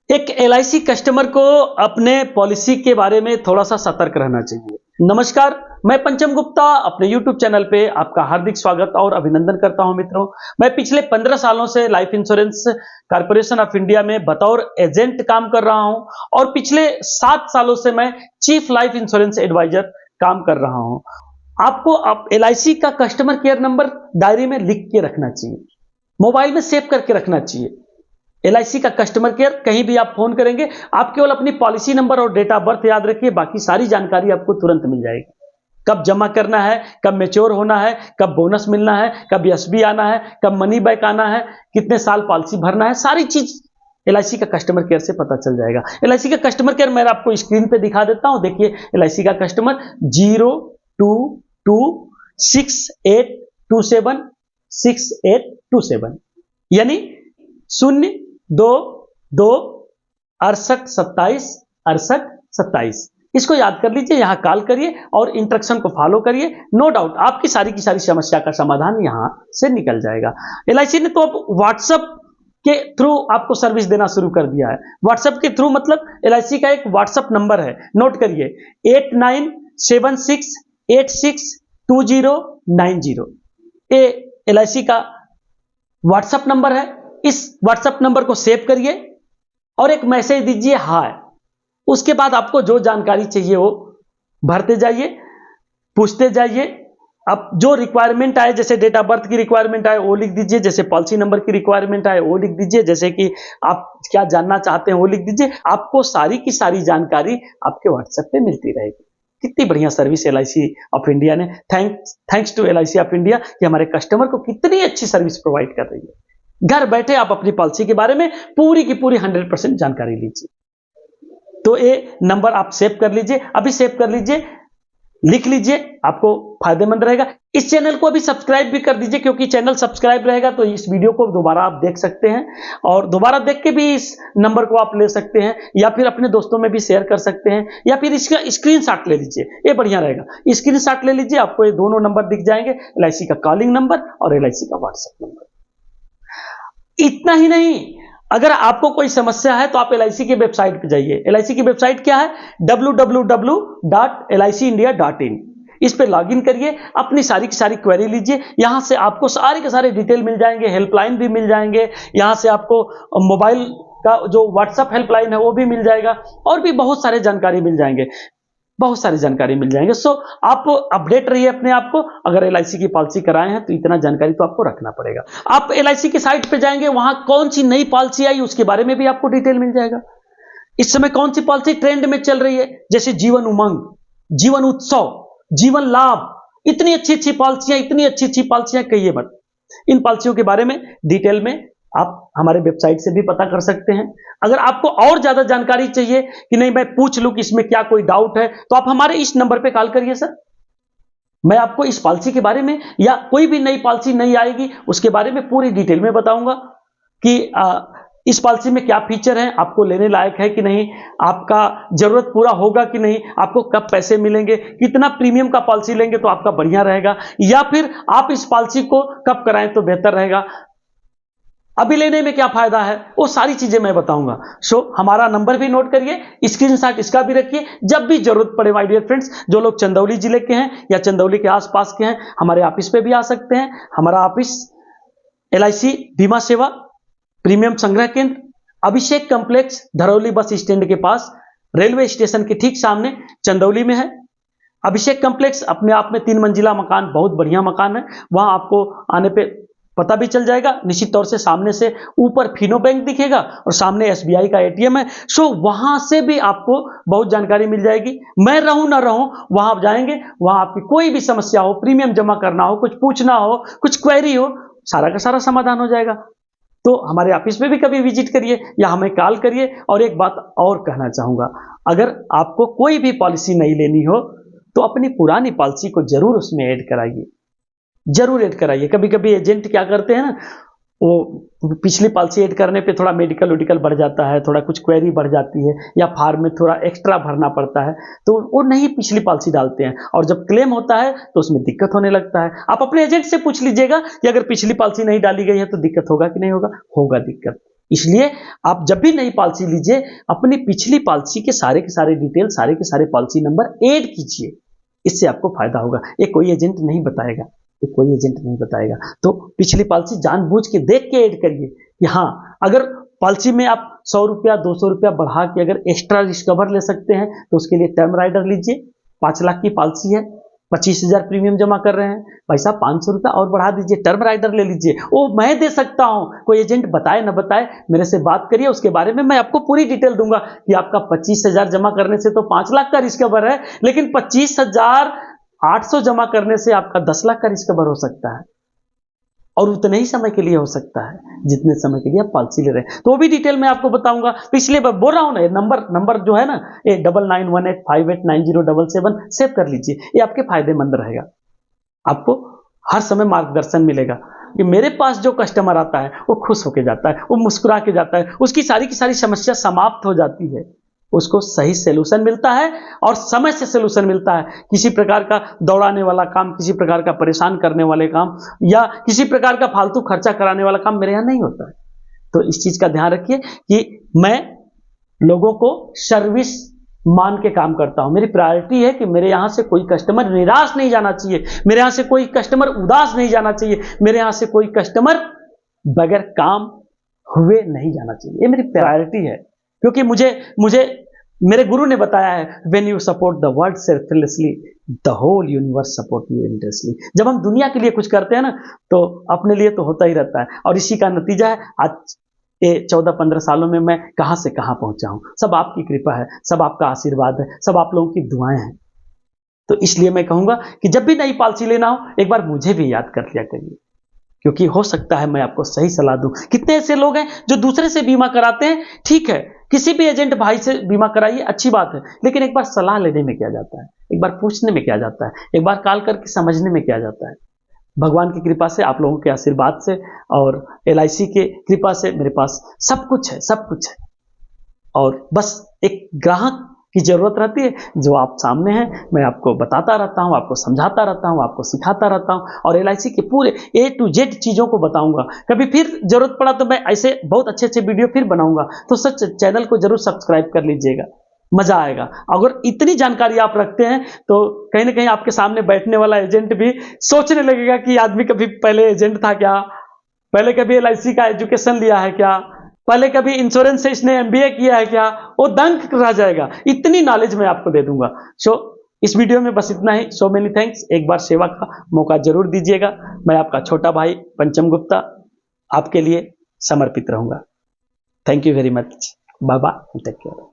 एक LIC customer को अपने पॉलिसी के बारे में थोड़ा सा सतर्क रहना चाहिए। नमस्कार, मैं पंचम गुप्ता अपने यूट्यूब चैनल पे आपका हार्दिक स्वागत और अभिनंदन करता हूं। मित्रों, मैं पिछले 15 सालों से life insurance corporation of India में बतौर एजेंट काम कर रहा हूं और पिछले 7 सालों से मैं चीफ लाइफ इंश्योरेंस एडवाइजर काम कर रहा हूं। आपको एलआईसी का कस्टमर केयर नंबर डायरी में लिख के रखना चाहिए, मोबाइल में सेव करके रखना चाहिए। एलआईसी का कस्टमर केयर कहीं भी आप फोन करेंगे, आप केवल अपनी पॉलिसी नंबर और डेट ऑफ बर्थ याद रखिए, बाकी सारी जानकारी आपको तुरंत मिल जाएगी। कब जमा करना है, कब मैच्योर होना है, कब बोनस मिलना है, कब एसबी आना है, कब मनी बैक आना है, कितने साल पॉलिसी भरना है, सारी चीज एलआईसी का कस्टमर केयर से पता चल जाएगा। एलआईसी का कस्टमर केयर मैं आपको स्क्रीन पे दिखा देता हूं। देखिए, एलआईसी का कस्टमर 0226827 यानी 0226827 इसको याद कर लीजिए। यहां कॉल करिए और इंस्ट्रक्शन को फॉलो करिए। नो डाउट आपकी सारी की सारी समस्या का समाधान यहां से निकल जाएगा। एलआईसी ने तो अब व्हाट्सएप के थ्रू आपको सर्विस देना शुरू कर दिया है। व्हाट्सएप के थ्रू मतलब एलआईसी का एक व्हाट्सएप नंबर है, नोट करिए 8976862090। ये एलआईसी का व्हाट्सएप नंबर है। इस व्हाट्सएप नंबर को सेव करिए और एक मैसेज दीजिए हाय। उसके बाद आपको जो जानकारी चाहिए वो भरते जाइए, पूछते जाइए। अब जो रिक्वायरमेंट आए, जैसे डेट ऑफ बर्थ की रिक्वायरमेंट आए वो लिख दीजिए, जैसे पॉलिसी नंबर की रिक्वायरमेंट आए वो लिख दीजिए, जैसे कि आप क्या जानना चाहते हैं वो लिख दीजिए। आपको सारी की सारी जानकारी आपके व्हाट्सएप पे मिलती रहेगी। कितनी बढ़िया सर्विस एलआईसी ऑफ इंडिया ने, thanks to LIC of India कि हमारे कस्टमर को कितनी अच्छी सर्विस प्रोवाइड कर रही है। घर बैठे आप अपनी पॉलिसी के बारे में पूरी की पूरी 100% जानकारी लीजिए। तो ये नंबर आप सेव कर लीजिए, अभी सेव कर लीजिए, लिख लीजिए, आपको फायदेमंद रहेगा। इस चैनल को अभी सब्सक्राइब भी कर दीजिए, क्योंकि चैनल सब्सक्राइब रहेगा तो इस वीडियो को दोबारा आप देख सकते हैं और दोबारा देख के भी इस नंबर को आप ले सकते हैं, या फिर अपने दोस्तों में भी शेयर कर सकते हैं, या फिर इसका स्क्रीनशॉट ले लीजिए, ये बढ़िया रहेगा। स्क्रीनशॉट ले लीजिए, आपको ये दोनों नंबर दिख जाएंगे, एलआईसी का कॉलिंग नंबर और एलआईसी का व्हाट्सएप नंबर। इतना ही नहीं, अगर आपको कोई समस्या है तो आप एलआईसी की वेबसाइट पे जाइए। एलआईसी की वेबसाइट क्या है? www.licindia.in। इस पे लॉगिन करिए, अपनी सारी की सारी क्वेरी लीजिए। यहां से आपको सारे के सारे डिटेल मिल जाएंगे, हेल्पलाइन भी मिल जाएंगे। यहां से आपको मोबाइल का जो व्हाट्सएप हेल्पलाइन है वो भी मिल जाएगा और भी बहुत सारे जानकारी मिल जाएंगे, बहुत सारी जानकारी मिल जाएंगे। सो आप अपडेट रहिए अपने आप को। अगर एलआईसी की पॉलिसी कराए हैं तो इतना जानकारी तो आपको रखना पड़ेगा। आप एलआईसी की साइट पे जाएंगे, वहां कौन सी नई पॉलिसी आई उसके बारे में भी आपको डिटेल मिल जाएगा। इस समय कौन सी पॉलिसी ट्रेंड में चल रही है, जैसे जीवन उमंग, जीवन उत्सव, जीवन लाभ, इतनी अच्छी अच्छी पॉलिसियां, इतनी अच्छी अच्छी पॉलिसियां कहिए मत। इन पॉलिसियों के बारे में डिटेल में आप हमारे वेबसाइट से भी पता कर सकते हैं। अगर आपको और ज्यादा जानकारी चाहिए कि नहीं मैं पूछ लूं कि इसमें क्या कोई डाउट है, तो आप हमारे इस नंबर पे कॉल करिए। सर, मैं आपको इस पॉलिसी के बारे में या कोई भी नई पॉलिसी नई आएगी उसके बारे में पूरी डिटेल में बताऊंगा कि इस पॉलिसी में क्या फीचर है, आपको लेने लायक है कि नहीं, आपका जरूरत पूरा होगा कि नहीं, आपको कब पैसे मिलेंगे, कितना प्रीमियम का पॉलिसी लेंगे तो आपका बढ़िया रहेगा, या फिर आप इस पॉलिसी को कब कराएं तो बेहतर रहेगा, अभी लेने में क्या फायदा है, वो सारी चीजें मैं बताऊंगा। सो हमारा नंबर भी नोट करिए, स्क्रीनशॉट इसका भी रखिए। जब भी जरूरत पड़े माय डियर फ्रेंड्स, जो लोग चंदौली जिले के हैं या चंदौली के आसपास के हैं, हमारे ऑफिस पे भी आ सकते हैं। हमारा ऑफिस एलआईसी बीमा सेवा प्रीमियम संग्रह केंद्र, अभिषेक कॉम्प्लेक्स, धरौली बस स्टैंड के पास, रेलवे स्टेशन के ठीक सामने चंदौली में है। अभिषेक कॉम्प्लेक्स अपने आप में 3 मंजिला मकान, बहुत बढ़िया मकान है। वहां आपको आने पे पता भी चल जाएगा। निश्चित तौर से सामने से ऊपर फिनो बैंक दिखेगा और सामने एसबीआई का एटीएम है। सो वहां से भी आपको बहुत जानकारी मिल जाएगी। मैं रहूं ना रहूं, वहां आप जाएंगे, वहां आपकी कोई भी समस्या हो, प्रीमियम जमा करना हो, कुछ पूछना हो, कुछ क्वेरी हो, सारा का सारा समाधान हो जाएगा। तो हमारे ऑफिस में भी कभी विजिट करिए या हमें कॉल करिए। और एक बात और कहना चाहूंगा, अगर आपको कोई भी पॉलिसी नहीं लेनी हो तो अपनी पुरानी पॉलिसी को जरूर उसमें ऐड कराइए, जरूर ऐड कराइए। कभी कभी एजेंट क्या करते हैं ना, वो पिछली पॉलिसी ऐड करने पे थोड़ा मेडिकल वेडिकल बढ़ जाता है, थोड़ा कुछ क्वेरी बढ़ जाती है, या फार्म में थोड़ा एक्स्ट्रा भरना पड़ता है, तो वो नहीं पिछली पॉलिसी डालते हैं और जब क्लेम होता है तो उसमें दिक्कत होने लगता है। आप अपने एजेंट से पूछ लीजिएगा कि अगर पिछली पॉलिसी नहीं डाली गई है तो दिक्कत होगा कि नहीं होगा, होगा दिक्कत। इसलिए आप जब भी नई पॉलिसी लीजिए, अपनी पिछली पॉलिसी के सारे डिटेल, सारे के सारे पॉलिसी नंबर ऐड कीजिए, इससे आपको फायदा होगा। ये कोई एजेंट नहीं बताएगा, ये कोई एजेंट नहीं बताएगा। तो पिछली पॉलिसी जानबूझ के देख के ऐड करिए कि हाँ, अगर पॉलिसी में आप 100 रुपया 200 रुपया बढ़ा के अगर एक्स्ट्रा रिस्क कवर ले सकते हैं तो उसके लिए टर्म राइडर लीजिए। 5 लाख की पॉलिसी है, 25,000 प्रीमियम जमा कर रहे हैं, भाई साहब 500 रुपया और बढ़ा दीजिए, टर्म राइडर ले लीजिए। वो मैं दे सकता हूं, कोई एजेंट बताए ना बताए, मेरे से बात करिए, उसके बारे में मैं आपको पूरी डिटेल दूंगा कि आपका 25,000 जमा करने से तो 5 लाख का रिस्क कवर है, लेकिन 25,800 जमा करने से आपका 10 लाख का रिस्क कवर हो सकता है, और उतने ही समय के लिए हो सकता है जितने समय के लिए आप पॉलिसी ले रहे हैं। तो वो भी डिटेल में आपको बताऊंगा। तो इसलिए मैं बोल रहा हूं ना, ये नंबर जो है ना, ये 9918589077 सेव कर लीजिए, ये आपके फायदेमंद रहेगा। आपको हर समय मार्गदर्शन मिलेगा कि मेरे पास जो कस्टमर आता है वो खुश होके जाता है, वो मुस्कुरा के जाता है, उसकी सारी की सारी समस्या समाप्त हो जाती है, उसको सही सलूशन मिलता है और समय से सलूशन मिलता है। किसी प्रकार का दौड़ाने वाला काम, किसी प्रकार का परेशान करने वाले काम, या किसी प्रकार का फालतू खर्चा कराने वाला काम मेरे यहाँ नहीं होता है। तो इस चीज का ध्यान रखिए कि मैं लोगों को सर्विस मान के काम करता हूं। मेरी प्रायोरिटी है कि मेरे यहां से कोई कस्टमर निराश नहीं जाना चाहिए, मेरे यहां से कोई कस्टमर उदास नहीं जाना चाहिए, मेरे यहां से कोई कस्टमर बगैर काम हुए नहीं जाना चाहिए। ये मेरी प्रायोरिटी है, क्योंकि मुझे मेरे गुरु ने बताया है, when you support the world selflessly the whole universe support you interestedly. जब हम दुनिया के लिए कुछ करते हैं ना, तो अपने लिए तो होता ही रहता है, और इसी का नतीजा है आज ये 14-15 सालों में मैं कहां से कहां पहुंचा हूं। सब आपकी कृपा है, सब आपका आशीर्वाद है, सब आप लोगों की दुआएं हैं। तो इसलिए मैं कहूंगा कि जब भी नई पॉलिसी लेना हो, एक बार मुझे भी याद कर लिया करिए, क्योंकि हो सकता है मैं आपको सही सलाह दूं। कितने ऐसे लोग हैं जो दूसरे से बीमा कराते हैं, ठीक है, किसी भी एजेंट भाई से बीमा कराइए, अच्छी बात है, लेकिन एक बार सलाह लेने में क्या जाता है, एक बार पूछने में क्या जाता है, एक बार कॉल करके समझने में क्या जाता है। भगवान की कृपा से, आप लोगों के आशीर्वाद से और LIC के कृपा से मेरे पास सब कुछ है, सब कुछ है, और बस एक ग्राहक की जरूरत रहती है जो आप सामने हैं। मैं आपको बताता रहता हूं, आपको समझाता रहता हूं, आपको सिखाता रहता हूं, और LIC के पूरे A to Z चीजों को बताऊंगा। कभी फिर जरूरत पड़ा तो मैं ऐसे बहुत अच्छे अच्छे वीडियो फिर बनाऊंगा, तो सच चैनल को जरूर सब्सक्राइब कर लीजिएगा, मजा आएगा। अगर इतनी जानकारी आप रखते हैं तो कहीं ना कहीं आपके सामने बैठने वाला एजेंट भी सोचने लगेगा कि आदमी कभी पहले एजेंट था क्या, पहले कभी LIC का एजुकेशन लिया है क्या, पहले कभी इंश्योरेंस से इसने MBA किया है क्या, वो दंग रह जाएगा। इतनी नॉलेज मैं आपको दे दूंगा। सो इस वीडियो में बस इतना ही। So many thanks. एक बार सेवा का मौका जरूर दीजिएगा। मैं आपका छोटा भाई पंचम गुप्ता आपके लिए समर्पित रहूंगा। Thank you very much. Bye bye, take care.